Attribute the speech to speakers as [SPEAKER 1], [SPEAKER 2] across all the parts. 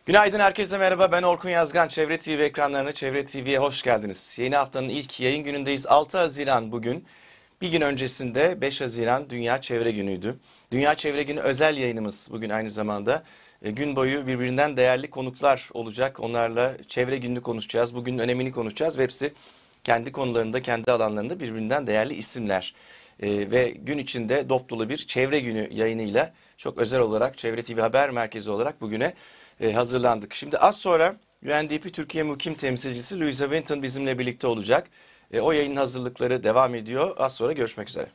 [SPEAKER 1] Günaydın herkese merhaba. Ben Orkun Yazgan. Çevre TV ekranlarına, Çevre TV'ye hoş geldiniz. Yeni haftanın ilk yayın günündeyiz. 6 Haziran bugün. Bir gün öncesinde 5 Haziran Dünya Çevre Günü'ydü. Dünya Çevre Günü özel yayınımız bugün aynı zamanda. Gün boyu birbirinden değerli konuklar olacak. Onlarla çevre gününü konuşacağız. Bugünün önemini konuşacağız. Ve hepsi kendi konularında, kendi alanlarında birbirinden değerli isimler. Ve gün içinde dop dolu bir çevre günü yayınıyla çok özel olarak Çevre TV Haber Merkezi olarak bugüne hazırlandık. Şimdi az sonra Undp Türkiye Mukim Temsilcisi Louisa Vinton bizimle birlikte olacak. O yayın hazırlıkları devam ediyor. Az sonra görüşmek üzere.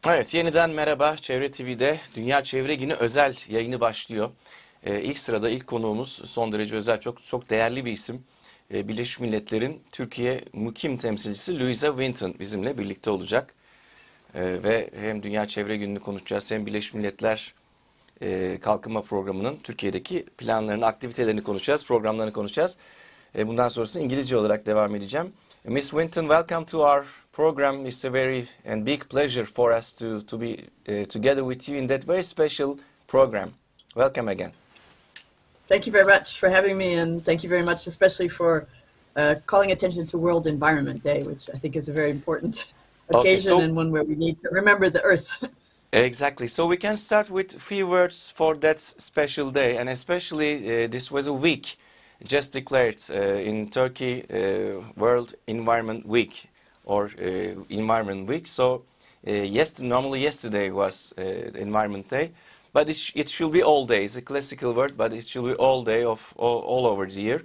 [SPEAKER 1] Evet, yeniden merhaba. Çevre TV'de Dünya Çevre Günü özel yayını başlıyor. İlk sırada ilk konuğumuz son derece özel, çok değerli bir isim. Birleşmiş Milletler'in Türkiye Mukim Temsilcisi Louisa Vinton bizimle birlikte olacak. Ve hem Dünya Çevre Günü'nü konuşacağız hem Birleşmiş Milletler Kalkınma Programı'nın Türkiye'deki planlarını, aktivitelerini konuşacağız, programlarını konuşacağız. Bundan sonrası İngilizce olarak devam edeceğim. Miss Vinton, welcome to our program. It's a very and big pleasure for us to be together with you in that very special program. Welcome again.
[SPEAKER 2] Thank you very much for having me, and thank you very much especially for calling attention to World Environment Day, which I think is a very important occasion and one where we need to remember the Earth.
[SPEAKER 1] Exactly. So we can start with a few words for that special day, and especially this was a week just declared in Turkey, World Environment Week or Environment Week. So normally yesterday was Environment Day, but it should be all day. It's a classical word, but it should be all day of all over the year.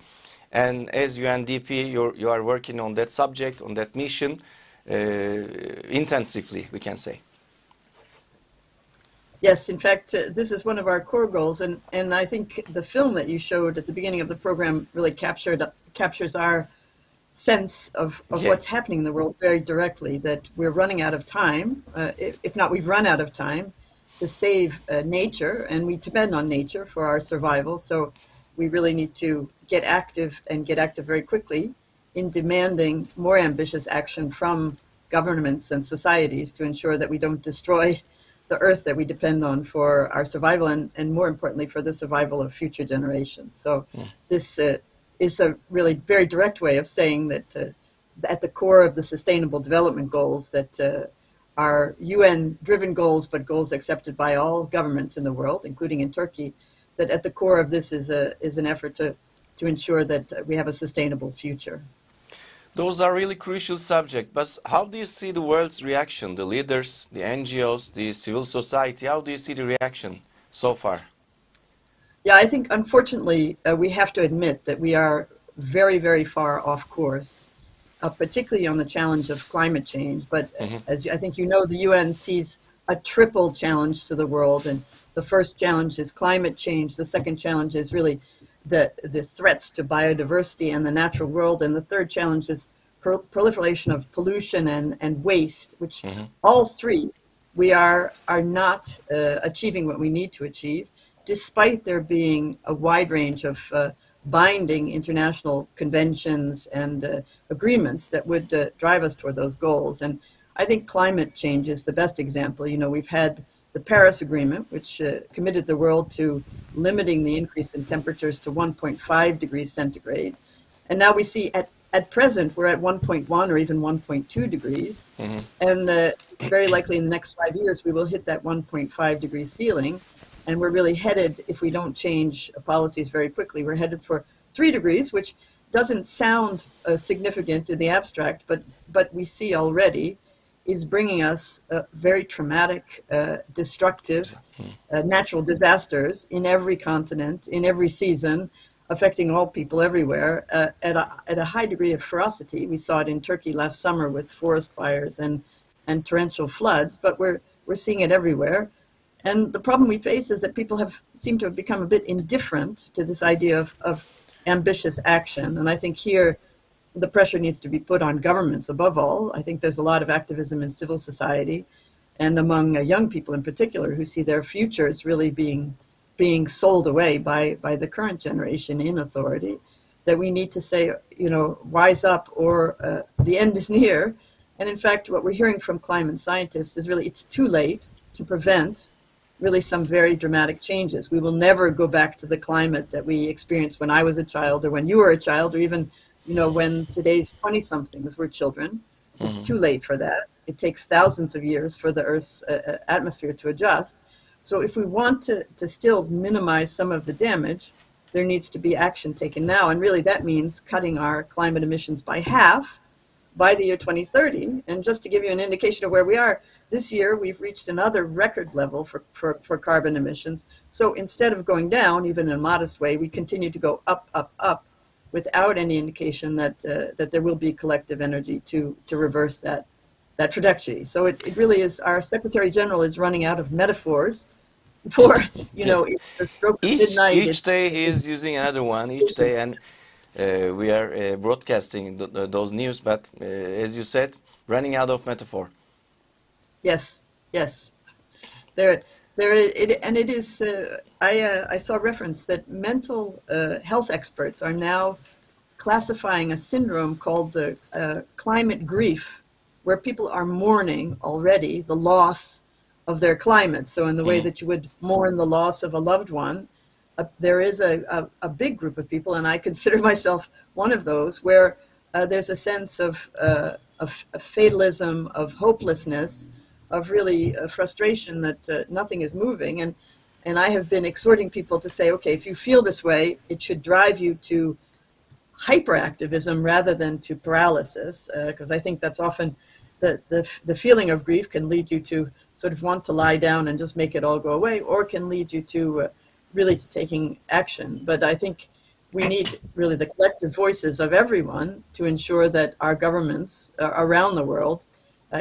[SPEAKER 1] And as UNDP, you are working on that subject, on that mission intensively, we can say.
[SPEAKER 2] Yes, in fact, this is one of our core goals, and I think the film that you showed at the beginning of the program really captures our sense of what's happening in the world very directly, that we're running out of time, if not we've run out of time, to save nature, and we depend on nature for our survival, so we really need to get active and get active very quickly in demanding more ambitious action from governments and societies to ensure that we don't destroy the Earth that we depend on for our survival and more importantly for the survival of future generations. So this is a really very direct way of saying that at the core of the Sustainable Development Goals that are UN-driven goals, but goals accepted by all governments in the world, including in Turkey, that at the core of this is an effort to ensure that we have a sustainable future.
[SPEAKER 1] Those are really crucial subjects. But how do you see the world's reaction, the leaders, the NGOs, the civil society? How do you see the reaction so far?
[SPEAKER 2] Yeah, I think unfortunately we have to admit that we are very, very far off course, particularly on the challenge of climate change. But as I think you know, the UN sees a triple challenge to the world. And the first challenge is climate change. The second challenge is really the threats to biodiversity and the natural world. And the third challenge is proliferation of pollution and waste, which all three we are not achieving what we need to achieve, despite there being a wide range of binding international conventions and agreements that would drive us toward those goals. And I think climate change is the best example. You know, we've had the Paris Agreement, which committed the world to limiting the increase in temperatures to 1.5 degrees centigrade. And now we see at present we're at 1.1 or even 1.2 degrees. And it's very likely in the next 5 years we will hit that 1.5 degree ceiling. And we're really headed, if we don't change policies very quickly, we're headed for 3 degrees, which doesn't sound significant in the abstract, but we see already is bringing us very traumatic, destructive natural disasters in every continent, in every season, affecting all people everywhere at a high degree of ferocity. We saw it in Turkey last summer with forest fires and torrential floods, but we're seeing it everywhere. And the problem we face is that people seem to have become a bit indifferent to this idea of ambitious action. And I think here the pressure needs to be put on governments above all. I think there's a lot of activism in civil society and among young people in particular who see their futures really being sold away by the current generation in authority, that we need to say, you know, rise up or the end is near. And in fact, what we're hearing from climate scientists is really it's too late to prevent really some very dramatic changes. We will never go back to the climate that we experienced when I was a child or when you were a child or even, you know, when today's 20-somethings were children. It's too late for that. It takes thousands of years for the Earth's atmosphere to adjust. So if we want to still minimize some of the damage, there needs to be action taken now. And really that means cutting our climate emissions by half by the year 2030. And just to give you an indication of where we are, this year, we've reached another record level for carbon emissions. So instead of going down, even in a modest way, we continue to go up, up, up, without any indication that there will be collective energy to reverse that trajectory. So it really is, our Secretary General is running out of metaphors for, you know, the stroke of midnight.
[SPEAKER 1] Each day he is using another one, each day, and we are broadcasting those news, but as you said, running out of metaphor.
[SPEAKER 2] Yes, yes. It is. I saw reference that mental health experts are now classifying a syndrome called the climate grief, where people are mourning already the loss of their climate. So in the way that you would mourn the loss of a loved one, there is a big group of people, and I consider myself one of those, where there's a sense of fatalism, of hopelessness, of really frustration that nothing is moving. And I have been exhorting people to say, okay, if you feel this way, it should drive you to hyperactivism rather than to paralysis, because I think that's often the feeling of grief can lead you to sort of want to lie down and just make it all go away, or can lead you to really to taking action. But I think we need really the collective voices of everyone to ensure that our governments around the world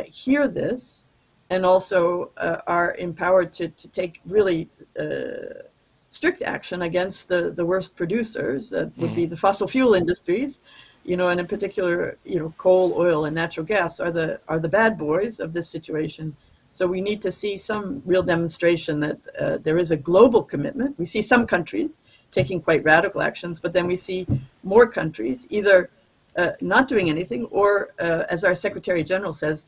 [SPEAKER 2] hear this, and also are empowered to take really strict action against the worst producers. That would be the fossil fuel industries, you know, and in particular, you know, coal, oil, and natural gas are the bad boys of this situation. So we need to see some real demonstration that there is a global commitment. We see some countries taking quite radical actions, but then we see more countries either not doing anything or, as our Secretary General says,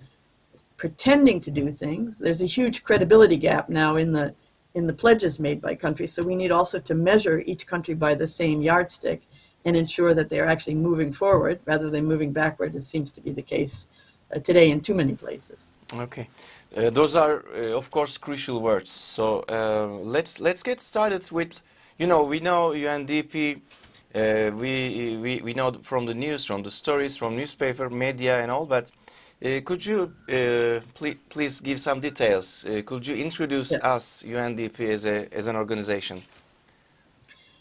[SPEAKER 2] pretending to do things. There's a huge credibility gap now in the pledges made by countries. So we need also to measure each country by the same yardstick and ensure that they're actually moving forward rather than moving backward, as seems to be the case today in too many places.
[SPEAKER 1] Okay. Those are, of course, crucial words. So let's get started with, you know, we know UNDP We know from the news, from the stories, from newspaper, media, and all. But could you please give some details? Could you introduce us, UNDP, as an organization?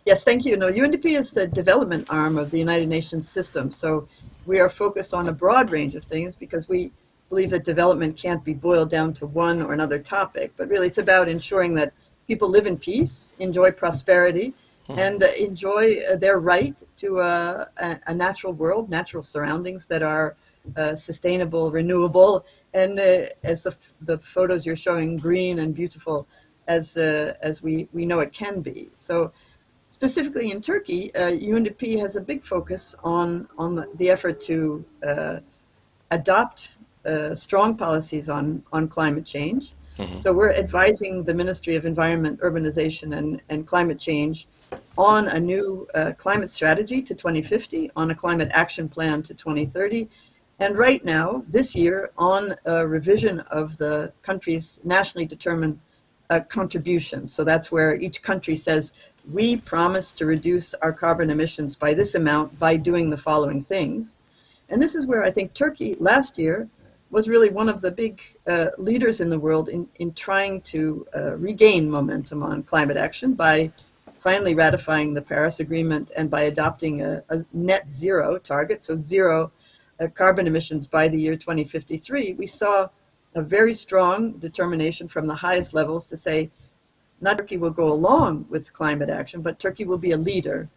[SPEAKER 2] Yes, thank you. No, UNDP is the development arm of the United Nations system. So we are focused on a broad range of things because we believe that development can't be boiled down to one or another topic, but really it's about ensuring that people live in peace, enjoy prosperity, and enjoy their right to a natural world, natural surroundings that are sustainable, renewable, and as the photos you're showing, green and beautiful as we know it can be. So specifically in Turkey, UNDP has a big focus on the effort to adopt strong policies on climate change. So we're advising the Ministry of Environment, Urbanization, and Climate Change on a new climate strategy to 2050, on a climate action plan to 2030, and right now, this year, on a revision of the country's nationally determined contributions. So that's where each country says, we promise to reduce our carbon emissions by this amount by doing the following things. And this is where I think Turkey last year was really one of the big leaders in the world in trying to regain momentum on climate action by finally ratifying the Paris Agreement and by adopting a net zero target, so zero carbon emissions by the year 2053. We saw a very strong determination from the highest levels to say, not Turkey will go along with climate action, but Turkey will be a leader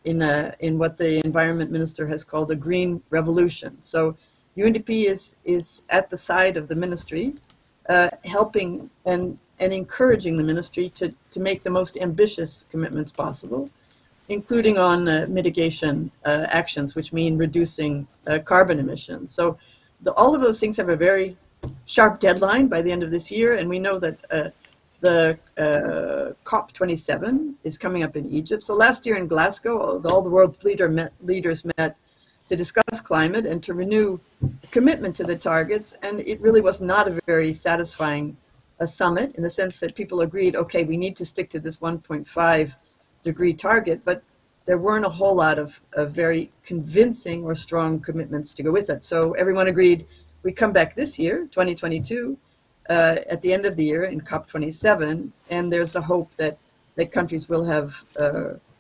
[SPEAKER 2] in what the environment minister has called a green revolution. So UNDP is at the side of the ministry, helping and encouraging the ministry to make the most ambitious commitments possible, including on mitigation actions, which mean reducing carbon emissions. So all of those things have a very sharp deadline by the end of this year, and we know that the COP27 is coming up in Egypt. So last year in Glasgow, all the world's leaders met to discuss climate and to renew commitment to the targets, and it really was not a very satisfying summit in the sense that people agreed, okay, we need to stick to this 1.5 degree target, but there weren't a whole lot of very convincing or strong commitments to go with it. So everyone agreed we come back this year, 2022, at the end of the year in COP27, and there's a hope that countries will have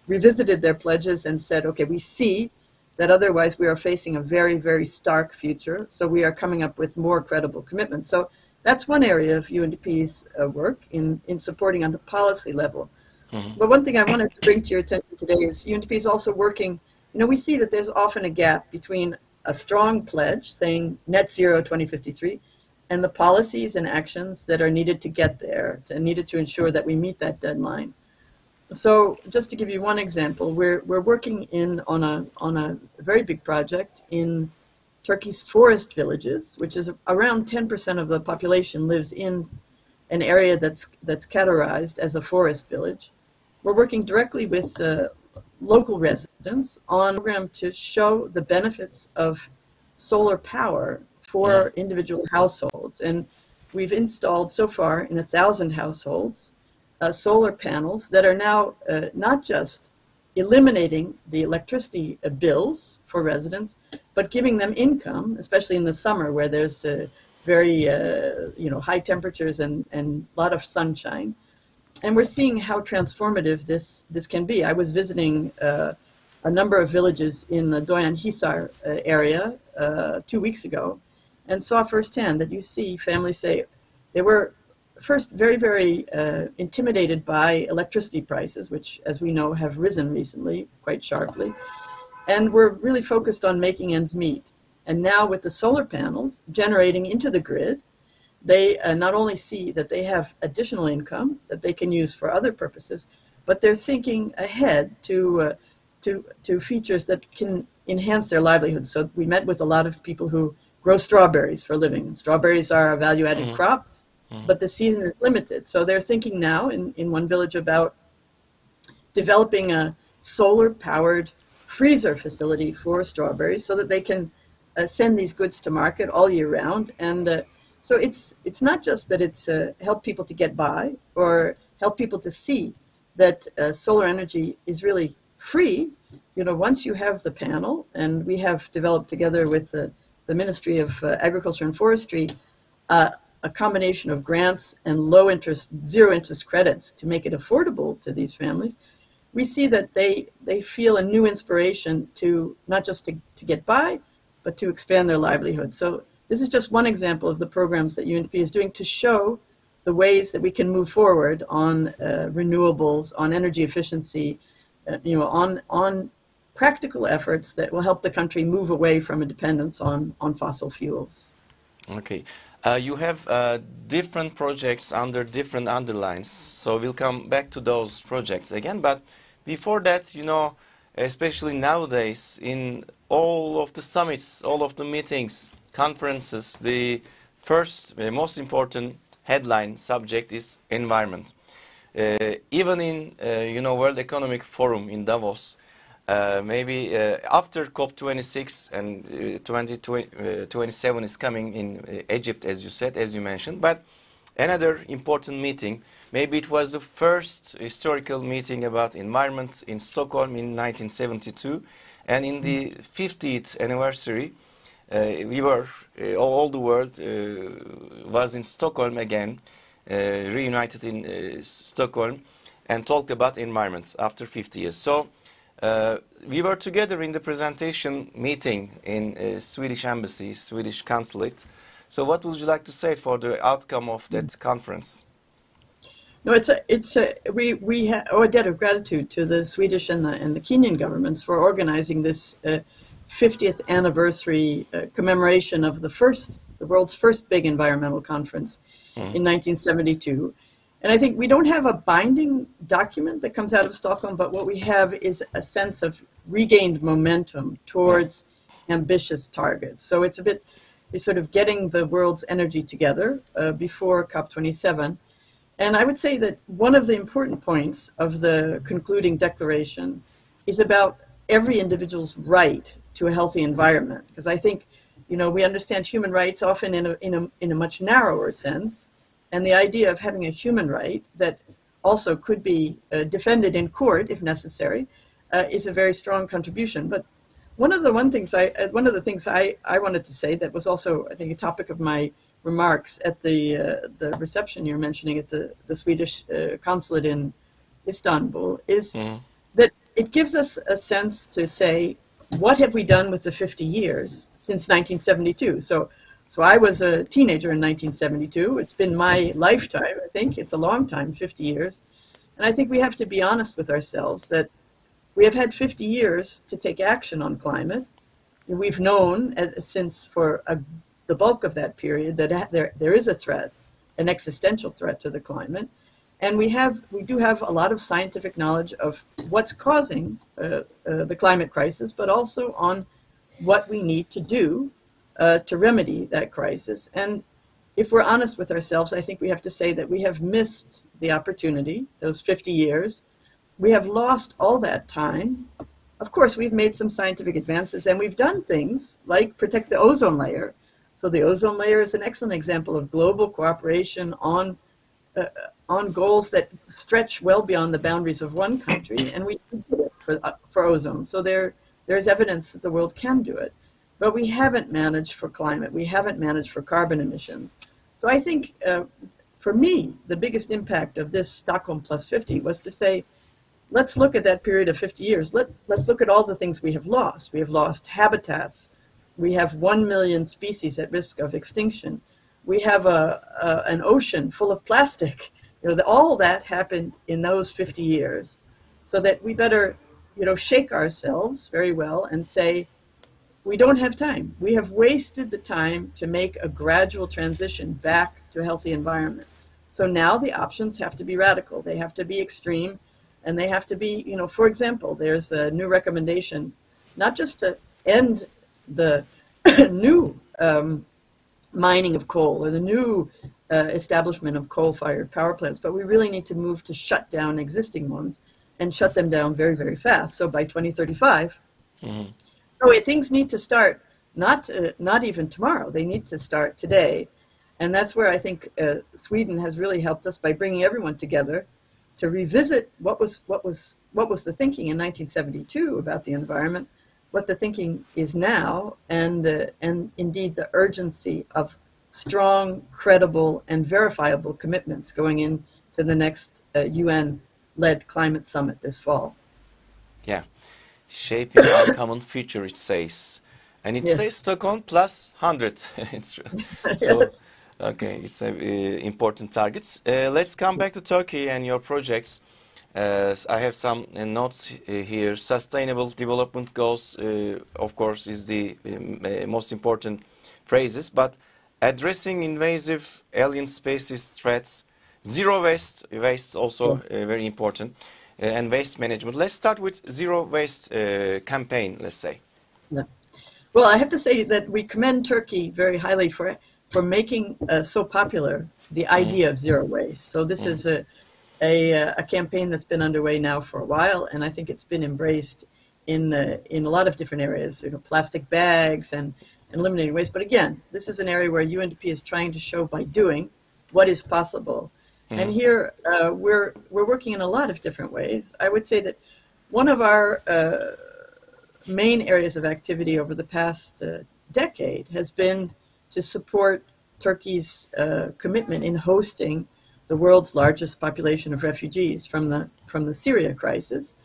[SPEAKER 2] revisited their pledges and said, okay, we see that otherwise we are facing a very, very stark future, so we are coming up with more credible commitments. So that's one area of UNDP's work in supporting on the policy level. But one thing I wanted to bring to your attention today is UNDP is also working, we see that there's often a gap between a strong pledge saying net zero 2053 and the policies and actions that are needed to get there, needed to ensure that we meet that deadline. So just to give you one example, we're working on a very big project in Turkey's forest villages, which is around 10% of the population lives in an area that's categorized as a forest village. We're working directly with local residents on a program to show the benefits of solar power for individual households. And we've installed so far in 1,000 households solar panels that are now not just eliminating the electricity bills for residents, but giving them income, especially in the summer where there's very high temperatures and a lot of sunshine. And we're seeing how transformative this can be. I was visiting a number of villages in the Doyan-Hisar area 2 weeks ago and saw firsthand that you see families say they were first very, very intimidated by electricity prices, which, as we know, have risen recently quite sharply. And we're really focused on making ends meet. And now with the solar panels generating into the grid, they not only see that they have additional income that they can use for other purposes, but they're thinking ahead to features that can enhance their livelihoods. So we met with a lot of people who grow strawberries for a living. And strawberries are a value-added crop, but the season is limited. So they're thinking now in one village about developing a solar-powered freezer facility for strawberries so that they can send these goods to market all year round. And so it's not just that it's help people to get by or help people to see that solar energy is really free, once you have the panel, and we have developed together with the Ministry of Agriculture and Forestry a combination of grants and low interest, zero interest credits to make it affordable to these families, we see that they feel a new inspiration to not just to get by, but to expand their livelihood. So this is just one example of the programs that Undp is doing to show the ways that we can move forward on renewables, on energy efficiency, on practical efforts that will help the country move away from a dependence on fossil fuels.
[SPEAKER 1] Okay. You have different projects under different underlines, so we'll come back to those projects again. But before that, especially nowadays, in all of the summits, all of the meetings, conferences, the first, most important headline subject is environment. Even in, World Economic Forum in Davos, maybe after COP26 and 2027 is coming in Egypt, as you said, as you mentioned. But another important meeting, maybe it was the first historical meeting about environment in Stockholm in 1972. And in the 50th anniversary, all the world was in Stockholm again, reunited in Stockholm, and talked about environment after 50 years. So we were together in the presentation meeting in Swedish Embassy, Swedish Consulate. So what would you like to say for the outcome of that conference?
[SPEAKER 2] No, we owe a debt of gratitude to the Swedish and the Kenyan governments for organizing this 50th anniversary commemoration of the world's first big environmental conference in 1972. And I think we don't have a binding document that comes out of Stockholm, but what we have is a sense of regained momentum towards ambitious targets. So it's sort of getting the world's energy together before COP27. And I would say that one of the important points of the concluding declaration is about every individual's right to a healthy environment. Because I think, we understand human rights often in a much narrower sense. And the idea of having a human right that also could be defended in court if necessary is a very strong contribution. But one of the things I wanted to say that was also, I think, a topic of my remarks at the reception you're mentioning at the Swedish consulate in Istanbul is that it gives us a sense to say, what have we done with the 50 years since 1972? So I was a teenager in 1972. It's been my lifetime, I think. It's a long time, 50 years. And I think we have to be honest with ourselves that we have had 50 years to take action on climate. We've known since for the bulk of that period that there is a threat, an existential threat to the climate. And we do have a lot of scientific knowledge of what's causing the climate crisis, but also on what we need to do to remedy that crisis. And if we're honest with ourselves, I think we have to say that we have missed the opportunity, those 50 years. We have lost all that time. Of course, we've made some scientific advances, and we've done things like protect the ozone layer. So the ozone layer is an excellent example of global cooperation on goals that stretch well beyond the boundaries of one country, and we did it for ozone. So there's evidence that the world can do it. But we haven't managed for climate. We haven't managed for carbon emissions. So I think, for me, the biggest impact of this Stockholm Plus 50 was to say, let's look at that period of 50 years. Let's look at all the things we have lost. We have lost habitats. We have 1 million species at risk of extinction. We have an ocean full of plastic. All that happened in those 50 years. So that we better, shake ourselves very well and say, we don't have time. We have wasted the time to make a gradual transition back to a healthy environment. So now the options have to be radical. They have to be extreme, and they have to be, for example, there's a new recommendation, not just to end the new mining of coal or the new establishment of coal-fired power plants, but we really need to move to shut down existing ones and shut them down very, very fast. So by 2035, so things need to start not even tomorrow. They need to start today. And that's where I think Sweden has really helped us by bringing everyone together. to revisit what was the thinking in 1972 about the environment, what the thinking is now, and indeed the urgency of strong, credible, and verifiable commitments going into the next UN-led climate summit this fall.
[SPEAKER 1] Yeah, shaping our common future, it says. And it
[SPEAKER 2] Yes.
[SPEAKER 1] says Stockholm plus 100. It's true. So,
[SPEAKER 2] Yes.
[SPEAKER 1] okay, it's important targets. Let's come back to Turkey and your projects. I have some notes here. Sustainable Development Goals, of course, is the most important phrases, but addressing invasive alien species threats, zero waste also very important, and waste management. Let's start with zero waste campaign, let's say.
[SPEAKER 2] Yeah. Well, I have to say that we commend Turkey very highly for making so popular the idea of zero waste. So this is a campaign that's been underway now for a while, and I think it's been embraced in a lot of different areas, plastic bags and eliminating waste. But again, this is an area where UNDP is trying to show by doing what is possible. And here we're working in a lot of different ways. I would say that one of our main areas of activity over the past decade has been to support Turkey's commitment in hosting the world's largest population of refugees from the Syria crisis.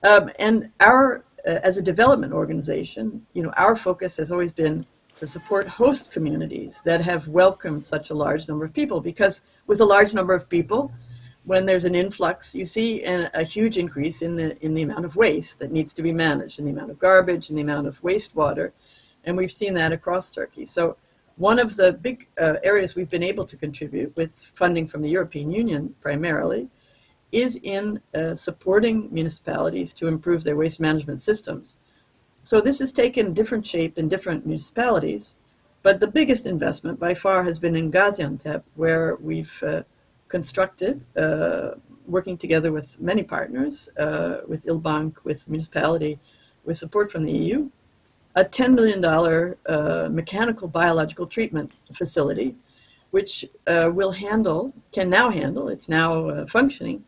[SPEAKER 2] And our, as a development organization, our focus has always been to support host communities that have welcomed such a large number of people, because with a large number of people, when there's an influx, you see a huge increase in the amount of waste that needs to be managed, in the amount of garbage, in the amount of wastewater, and we've seen that across Turkey. So one of the big areas we've been able to contribute with funding from the European Union primarily is in supporting municipalities to improve their waste management systems. So this has taken different shape in different municipalities, but the biggest investment by far has been in Gaziantep, where we've constructed, working together with many partners, with Ilbank, with municipality, with support from the EU, a $10 million mechanical biological treatment facility, which can now handle, it's now functioning,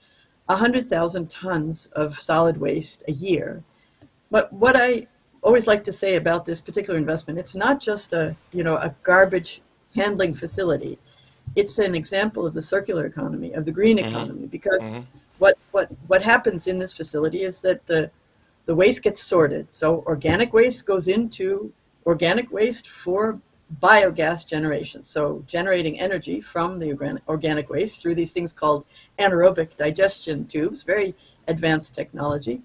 [SPEAKER 2] 100,000 tons of solid waste a year. But what I always like to say about this particular investment, it's not just a garbage handling facility. It's an example of the circular economy, of the green economy, because what happens in this facility is that the waste gets sorted. So organic waste goes into organic waste for biogas generation. So generating energy from the organic waste through these things called anaerobic digestion tubes, very advanced technology.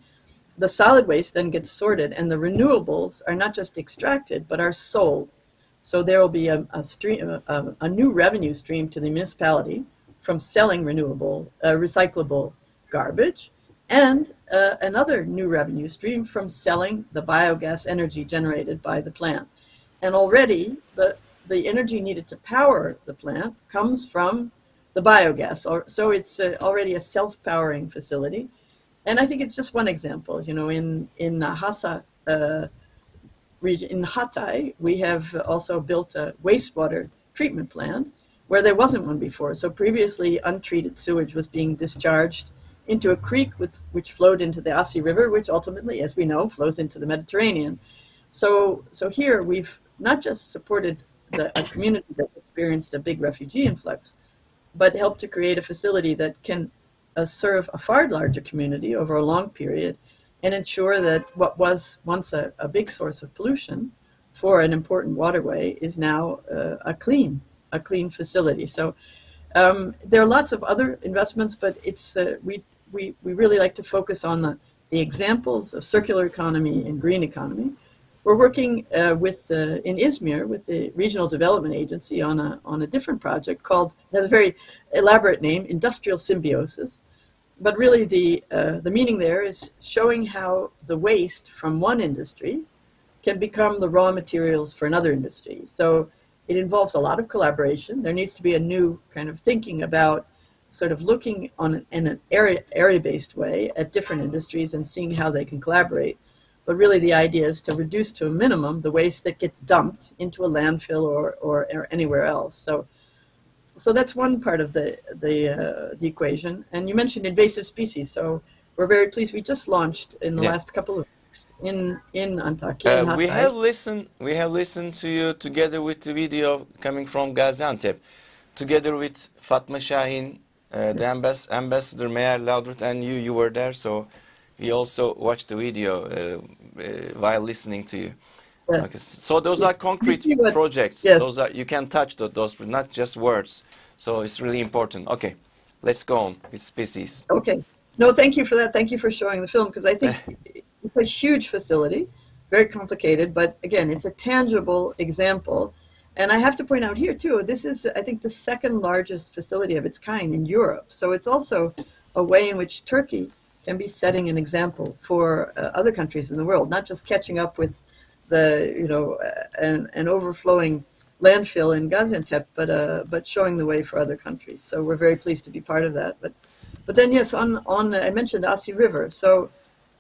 [SPEAKER 2] The solid waste then gets sorted, and the renewables are not just extracted, but are sold. So there will be a new revenue stream to the municipality from selling recyclable garbage, and another new revenue stream from selling the biogas energy generated by the plant. And already the energy needed to power the plant comes from the biogas. So it's already a self-powering facility. And I think it's just one example. In Hassa region, in Hatay, we have also built a wastewater treatment plant where there wasn't one before. So previously, untreated sewage was being discharged into a creek which flowed into the Asi River, which ultimately, as we know, flows into the Mediterranean. So here we've not just supported a community that experienced a big refugee influx, but helped to create a facility that can serve a far larger community over a long period and ensure that what was once a big source of pollution for an important waterway is now a clean facility. So there are lots of other investments, but it's we really like to focus on the examples of circular economy and green economy. We're working in Izmir with the Regional Development Agency on a different project called, it has a very elaborate name, Industrial Symbiosis. But really the meaning there is showing how the waste from one industry can become the raw materials for another industry. So it involves a lot of collaboration. There needs to be a new kind of thinking about sort of looking in an area-based way at different industries and seeing how they can collaborate. But really the idea is to reduce to a minimum the waste that gets dumped into a landfill or anywhere else. So so that's one part of the equation. And you mentioned invasive species, so we're very pleased. We just launched in the last couple of weeks in Antakya.
[SPEAKER 1] We have listened to you together with the video coming from Gaziantep, together with Fatma Şahin, the ambassador, Mayor Laudert, and you were there. So we also watched the video while listening to you. Okay. So those are concrete projects.
[SPEAKER 2] Yes.
[SPEAKER 1] Those are, you can touch those, not just words. So it's really important. Okay, let's go on with species.
[SPEAKER 2] Okay. No, thank you for that. Thank you for showing the film, because I think it's a huge facility, very complicated, but again, it's a tangible example. And I have to point out here too, this is, I think, the second largest facility of its kind in Europe. So it's also a way in which Turkey can be setting an example for other countries in the world, not just catching up with the, you know, an overflowing landfill in Gaziantep, but showing the way for other countries. So we're very pleased to be part of that. But then, yes, on I mentioned Asi River. So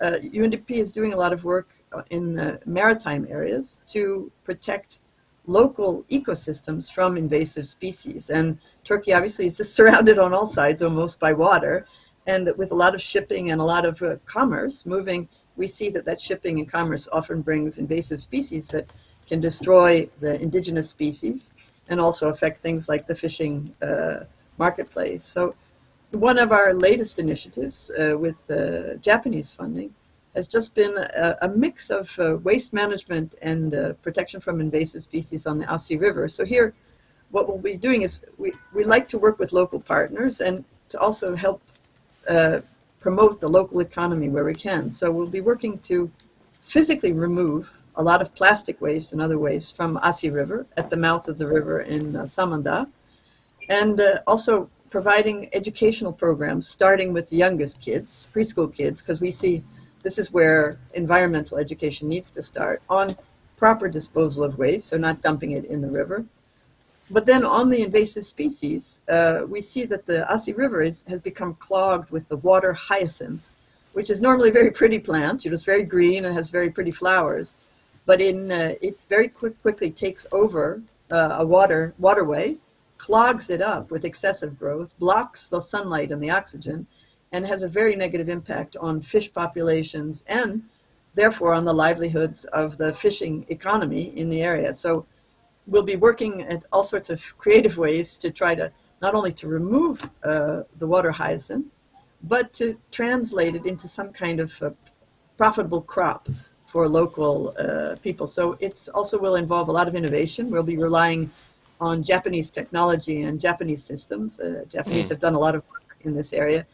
[SPEAKER 2] UNDP is doing a lot of work in maritime areas to protect local ecosystems from invasive species. And Turkey obviously is just surrounded on all sides almost by water, and with a lot of shipping and a lot of commerce moving, we see that shipping and commerce often brings invasive species that can destroy the indigenous species and also affect things like the fishing marketplace. So one of our latest initiatives with Japanese funding has just been a mix of waste management and protection from invasive species on the Asi River. So here, what we'll be doing is we like to work with local partners and to also help promote the local economy where we can. So we'll be working to physically remove a lot of plastic waste and other waste from Asi River at the mouth of the river in Samandağ, and also providing educational programs starting with the youngest kids, preschool kids, because we see this is where environmental education needs to start, on proper disposal of waste, so not dumping it in the river. But then on the invasive species, we see that the Asi River has become clogged with the water hyacinth, which is normally a very pretty plant. It's very green and has very pretty flowers. But it very quickly takes over a waterway, clogs it up with excessive growth, blocks the sunlight and the oxygen, and has a very negative impact on fish populations and therefore on the livelihoods of the fishing economy in the area. So we'll be working at all sorts of creative ways to try to not only to remove the water hyacinth, but to translate it into some kind of profitable crop for local people. So it's also will involve a lot of innovation. We'll be relying on Japanese technology and Japanese systems. Japanese have done a lot of work in this area.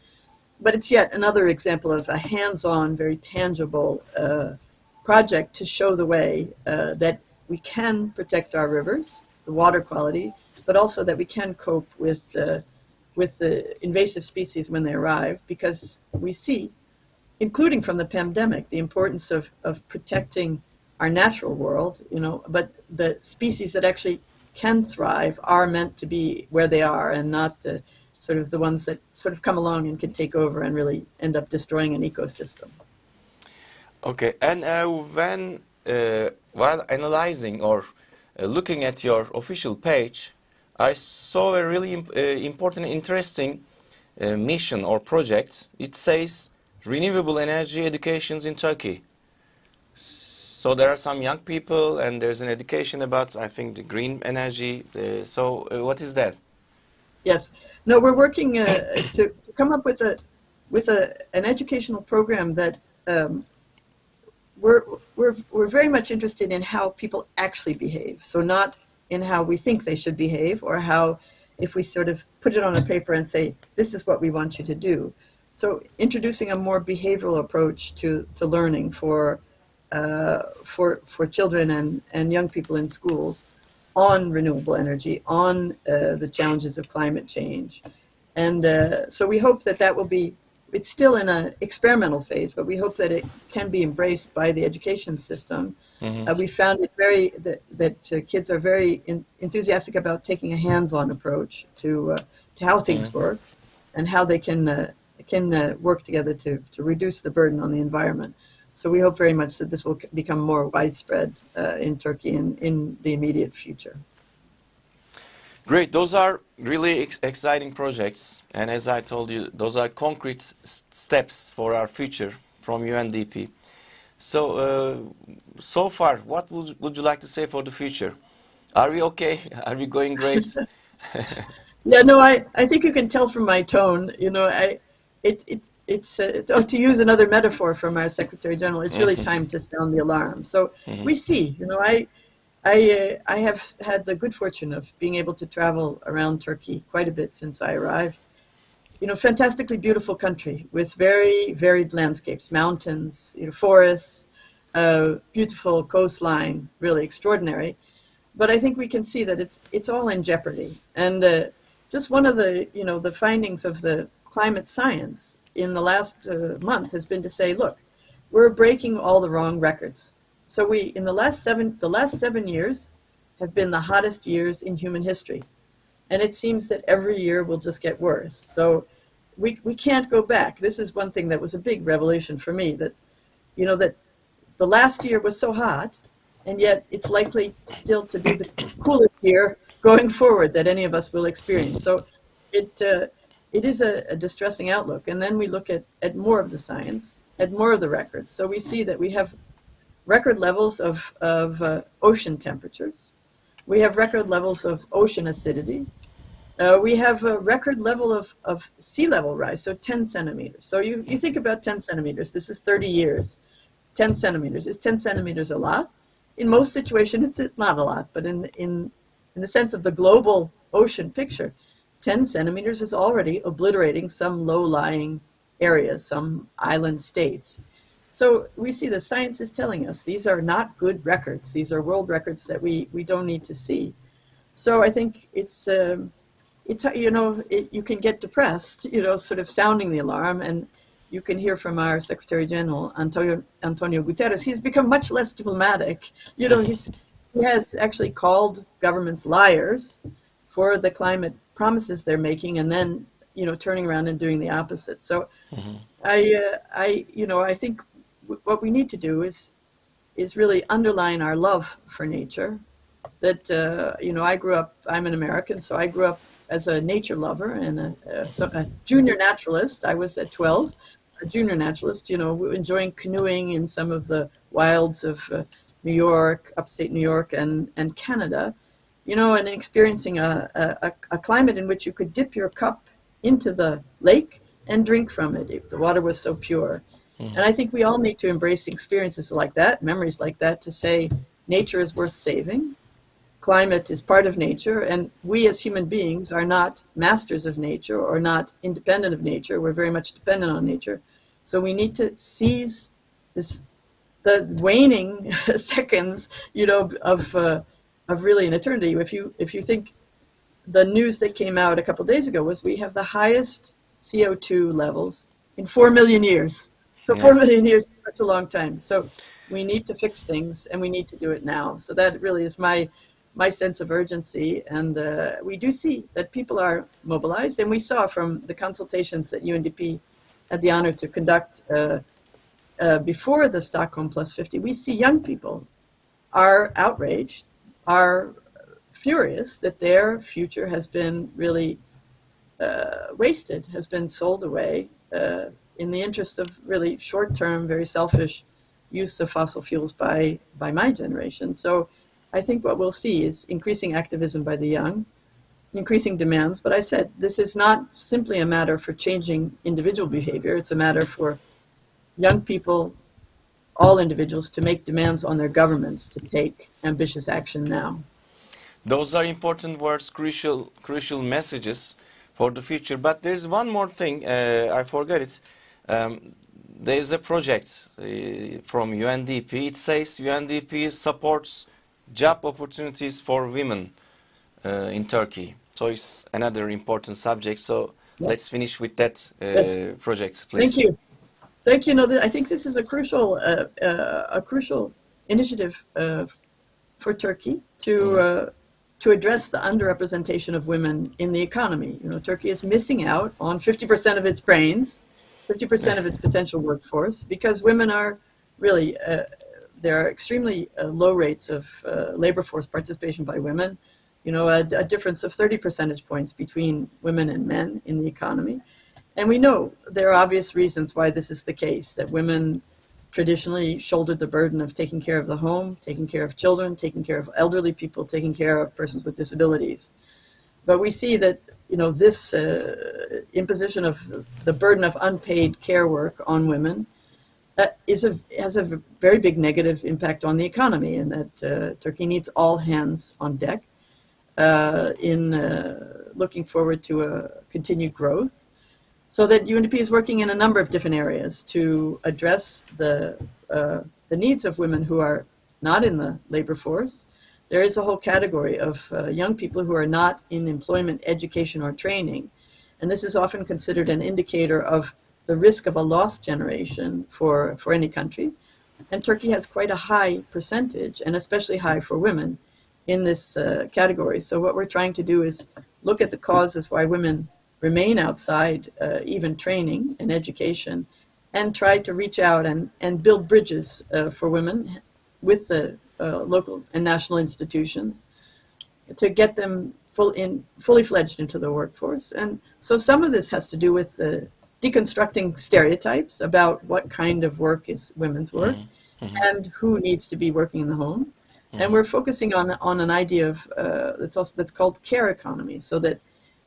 [SPEAKER 2] But it's yet another example of a hands-on, very tangible project to show the way that we can protect our rivers, the water quality, but also that we can cope with the invasive species when they arrive, because we see, including from the pandemic, the importance of protecting our natural world, you know, but the species that actually can thrive are meant to be where they are and not sort of the ones that sort of come along and can take over and really end up destroying an ecosystem.
[SPEAKER 1] Okay, and while analyzing or looking at your official page, I saw a really important, interesting mission or project. It says renewable energy educations in Turkey. So there are some young people and there's an education about, I think, the green energy. So what is that?
[SPEAKER 2] Yes. No, we're working to come up with an educational program that we're very much interested in how people actually behave. So not in how we think they should behave, or how if we sort of put it on a paper and say, this is what we want you to do. So introducing a more behavioral approach to learning for children and young people in schools on renewable energy, on the challenges of climate change. And so we hope that will be, it's still in an experimental phase, but we hope that it can be embraced by the education system. We found it that kids are very enthusiastic about taking a hands-on approach to how things work and how they can work together to reduce the burden on the environment. So we hope very much that this will become more widespread in Turkey in the immediate future.
[SPEAKER 1] Great. Those are really exciting projects. And as I told you, those are concrete steps for our future from UNDP. So, so far, what would you like to say for the future? Are we okay? Are we going great?
[SPEAKER 2] Yeah, no, I think you can tell from my tone, you know, it's to use another metaphor from our Secretary General, it's really time to sound the alarm. So we see, you know, I have had the good fortune of being able to travel around Turkey quite a bit since I arrived. You know, fantastically beautiful country with very varied landscapes, mountains, you know, forests, beautiful coastline, really extraordinary. But I think we can see that it's all in jeopardy. And just one of the, you know, the findings of the climate science in the last month has been to say, look, we're breaking all the wrong records. So we, in the last 7 years have been the hottest years in human history. And it seems that every year will just get worse. So we can't go back. This is one thing that was a big revelation for me, that, you know, that the last year was so hot, and yet it's likely still to be the coolest year going forward that any of us will experience. So it is a distressing outlook. And then we look at more of the science, at more of the records. So we see that we have record levels of ocean temperatures. We have record levels of ocean acidity. We have a record level of sea level rise, so 10 centimeters. So you think about 10 centimeters. This is 30 years. 10 centimeters. Is 10 centimeters a lot? In most situations, it's not a lot. But in the sense of the global ocean picture, 10 centimeters is already obliterating some low-lying areas, some island states. So we see the science is telling us these are not good records. These are world records that we don't need to see. So I think it's you know, you can get depressed, you know, sort of sounding the alarm, and you can hear from our Secretary General, Antonio Guterres. He's become much less diplomatic. You know, he has actually called governments liars for the climate promises they're making, and then, you know, turning around and doing the opposite. So you know, I think what we need to do is really underline our love for nature. That, you know, I'm an American, so I grew up as a nature lover and a junior naturalist. I was at 12, a junior naturalist, you know, enjoying canoeing in some of the wilds of New York, upstate New York, and Canada, you know, and experiencing a climate in which you could dip your cup into the lake and drink from it. The water was so pure. And I think we all need to embrace experiences like that, memories like that, to say nature is worth saving. Climate is part of nature, and we as human beings are not masters of nature or not independent of nature. We're very much dependent on nature. So we need to seize the waning seconds, you know, of really an eternity. If you think the news that came out a couple of days ago was we have the highest CO2 levels in 4 million years. So 4 million years is such a long time. So we need to fix things, and we need to do it now. So that really is my sense of urgency, and we do see that people are mobilized, and we saw from the consultations that UNDP had the honor to conduct before the Stockholm Plus 50, we see young people are outraged, are furious that their future has been really wasted, has been sold away in the interest of really short-term, very selfish use of fossil fuels by my generation. So I think what we'll see is increasing activism by the young, increasing demands. But I said, this is not simply a matter for changing individual behavior. It's a matter for young people, all individuals, to make demands on their governments to take ambitious action now.
[SPEAKER 1] Those are important words, crucial messages for the future. But there's one more thing, I forgot it. There's a project from UNDP. It says UNDP supports job opportunities for women in Turkey. So it's another important subject. So let's finish with that project, please.
[SPEAKER 2] Thank you. Thank you. No, I think this is a crucial initiative for Turkey to address the underrepresentation of women in the economy. You know, Turkey is missing out on 50% of its brains, 50% of its potential workforce, because women are really there are extremely low rates of labor force participation by women. a difference of 30 percentage points between women and men in the economy. And we know there are obvious reasons why this is the case, that women traditionally shouldered the burden of taking care of the home, taking care of children, taking care of elderly people, taking care of persons with disabilities. But we see that, this imposition of the burden of unpaid care work on women has a very big negative impact on the economy, and that Turkey needs all hands on deck in looking forward to a continued growth. So that UNDP is working in a number of different areas to address the needs of women who are not in the labor force. There is a whole category of young people who are not in employment, education, or training. And this is often considered an indicator of the risk of a lost generation for any country. And Turkey has quite a high percentage, and especially high for women, in this category. So what we're trying to do is look at the causes why women remain outside even training and education, and try to reach out and build bridges for women with the local and national institutions to get them fully fledged into the workforce. And so some of this has to do with deconstructing stereotypes about what kind of work is women's work and who needs to be working in the home. And we're focusing on an idea of that's called care economy, so that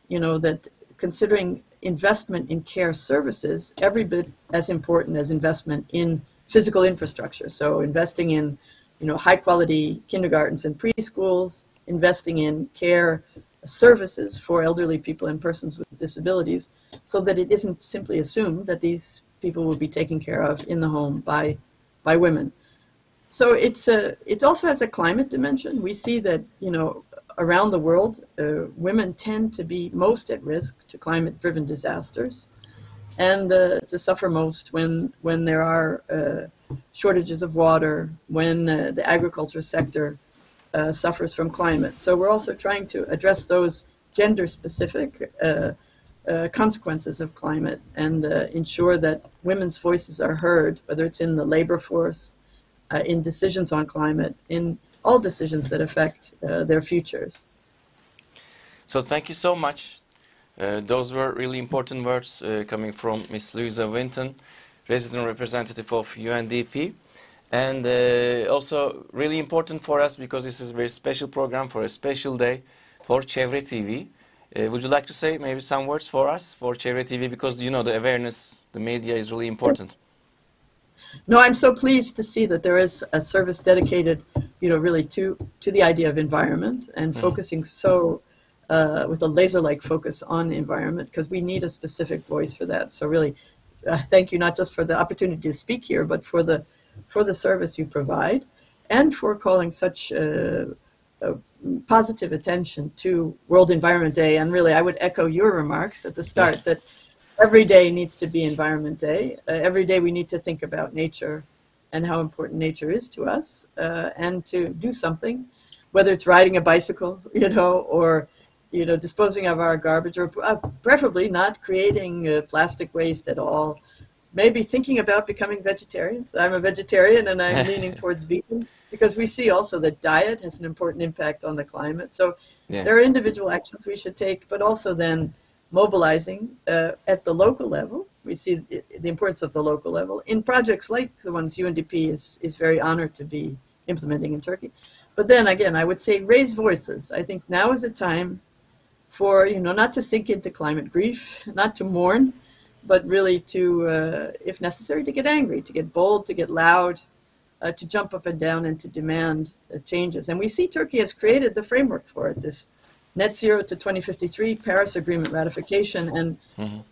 [SPEAKER 2] that considering investment in care services every bit as important as investment in physical infrastructure. So investing in high quality kindergartens and preschools, investing in care services for elderly people and persons with disabilities, so that it isn't simply assumed that these people will be taken care of in the home by women. So it also has a climate dimension. We see that around the world, women tend to be most at risk to climate-driven disasters, and to suffer most when there are shortages of water, when the agriculture sector suffers from climate. So we're also trying to address those gender-specific consequences of climate and ensure that women's voices are heard, whether it's in the labor force, in decisions on climate, in all decisions that affect their futures.
[SPEAKER 1] So thank you so much. Those were really important words coming from Ms. Louisa Vinton, resident representative of UNDP. And also really important for us because this is a very special program for a special day for Çevre TV. Would you like to say maybe some words for us, for Çevre TV, because the awareness, the media is really important.
[SPEAKER 2] No, I'm so pleased to see that there is a service dedicated, really to the idea of environment and focusing so with a laser-like focus on the environment, because we need a specific voice for that. So really, thank you not just for the opportunity to speak here, but for the service you provide, and for calling such positive attention to World Environment Day. And really, I would echo your remarks at the start that every day needs to be Environment Day. Every day we need to think about nature and how important nature is to us, and to do something, whether it's riding a bicycle, or disposing of our garbage, or preferably not creating plastic waste at all. Maybe thinking about becoming vegetarians. I'm a vegetarian and I'm leaning towards vegan, because we see also that diet has an important impact on the climate. So there are individual actions we should take, but also then mobilizing at the local level. We see the importance of the local level in projects like the ones UNDP is very honored to be implementing in Turkey. But then again, I would say raise voices. I think now is a time for, not to sink into climate grief, not to mourn, but really to, if necessary, to get angry, to get bold, to get loud, to jump up and down and to demand changes. And we see Turkey has created the framework for it, this net zero to 2053 Paris Agreement ratification, and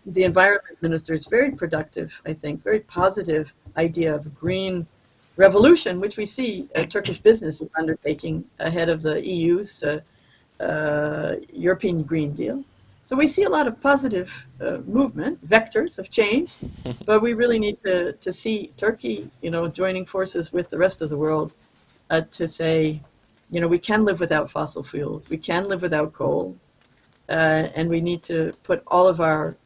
[SPEAKER 2] the environment minister is very productive, I think, very positive idea of green revolution, which we see Turkish business is undertaking ahead of the EU's European Green Deal. So we see a lot of positive movement, vectors of change, but we really need to see Turkey, joining forces with the rest of the world to say, we can live without fossil fuels, we can live without coal, and we need to put all of our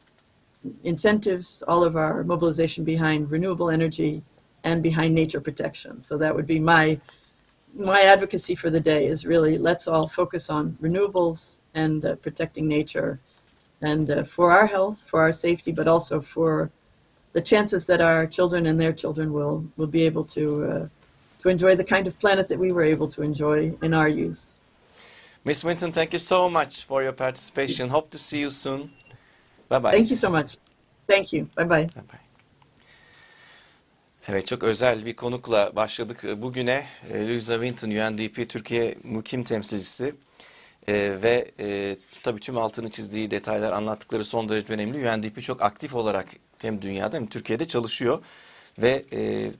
[SPEAKER 2] incentives, all of our mobilization behind renewable energy and behind nature protection. So that would be my my advocacy for the day is really let's all focus on renewables and protecting nature, and for our health, for our safety, but also for the chances that our children and their children will be able to enjoy the kind of planet that we were able to enjoy in our youth.
[SPEAKER 1] Miss Vinton, thank you so much for your participation. Hope to see you soon. Bye bye.
[SPEAKER 2] Thank you so much. Thank you. Bye bye.
[SPEAKER 1] Bye bye. Evet, çok özel bir konukla başladık bugüne. Louisa Vinton, Undp Türkiye Mukim Temsilcisi ve tabii tüm altını çizdiği detaylar, anlattıkları son derece önemli. Undp çok aktif olarak hem dünyada hem Türkiye'de çalışıyor ve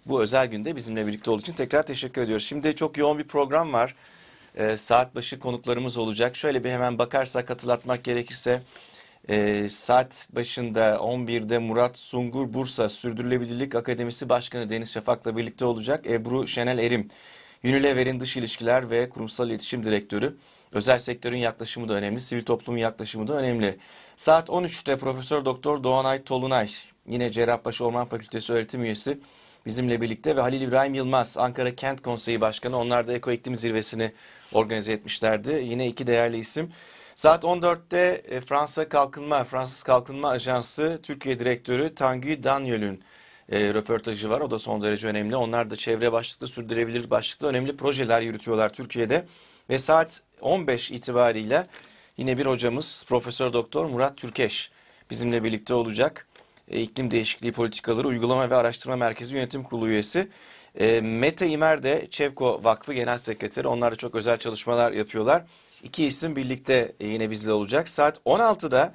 [SPEAKER 1] bu özel günde bizimle birlikte olduğu için tekrar teşekkür ediyoruz. Şimdi çok yoğun bir program var. Saat başı konuklarımız olacak. Şöyle bir hemen bakarsak, hatırlatmak gerekirse saat başında 11'de Murat Sungur Bursa Sürdürülebilirlik Akademisi Başkanı Deniz Şafak'la birlikte olacak. Ebru Şenel Erim, Unilever'in Dış İlişkiler ve Kurumsal İletişim Direktörü. Özel sektörün yaklaşımı da önemli, sivil toplumun yaklaşımı da önemli. Saat 13'te Profesör Doktor Doğanay Tolunay, yine Cerrahpaşa Orman Fakültesi öğretim üyesi bizimle birlikte ve Halil İbrahim Yılmaz, Ankara Kent Konseyi Başkanı. Onlar da Eko İklim Zirvesi'ni organize etmişlerdi. Yine iki değerli isim. Saat 14'te Fransız Kalkınma Ajansı Türkiye Direktörü Tanguy Daniel'ün röportajı var. O da son derece önemli. Onlar da çevre başlıklı, sürdürülebilir başlıklı önemli projeler yürütüyorlar Türkiye'de. Ve saat 15 itibariyle yine bir hocamız Profesör Doktor Murat Türkeş bizimle birlikte olacak. İklim Değişikliği Politikaları Uygulama ve Araştırma Merkezi Yönetim Kurulu üyesi. Mete İmer de Çevko Vakfı Genel Sekreteri. Onlar da çok özel çalışmalar yapıyorlar. İki isim birlikte yine bizle olacak. Saat 16'da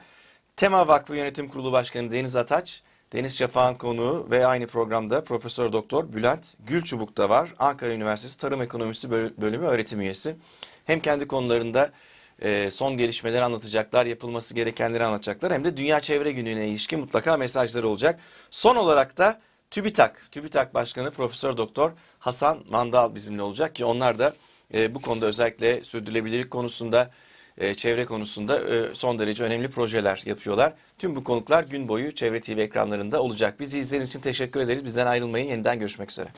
[SPEAKER 1] Tema Vakfı Yönetim Kurulu Başkanı Deniz Ataç, Deniz Şafak'ın konuğu ve aynı programda Profesör Doktor Bülent Gülçubuk da var. Ankara Üniversitesi Tarım Ekonomisi Bölümü öğretim üyesi. Hem kendi konularında son gelişmeleri anlatacaklar, yapılması gerekenleri anlatacaklar, hem de Dünya Çevre Günü'ne ilişkin mutlaka mesajları olacak. Son olarak da TÜBİTAK Başkanı Profesör Doktor Hasan Mandal bizimle olacak ki onlar da bu konuda, özellikle sürdürülebilirlik konusunda, çevre konusunda son derece önemli projeler yapıyorlar. Tüm bu konuklar gün boyu Çevre TV ekranlarında olacak. Bizi izlediğiniz için teşekkür ederiz. Bizden ayrılmayın. Yeniden görüşmek üzere.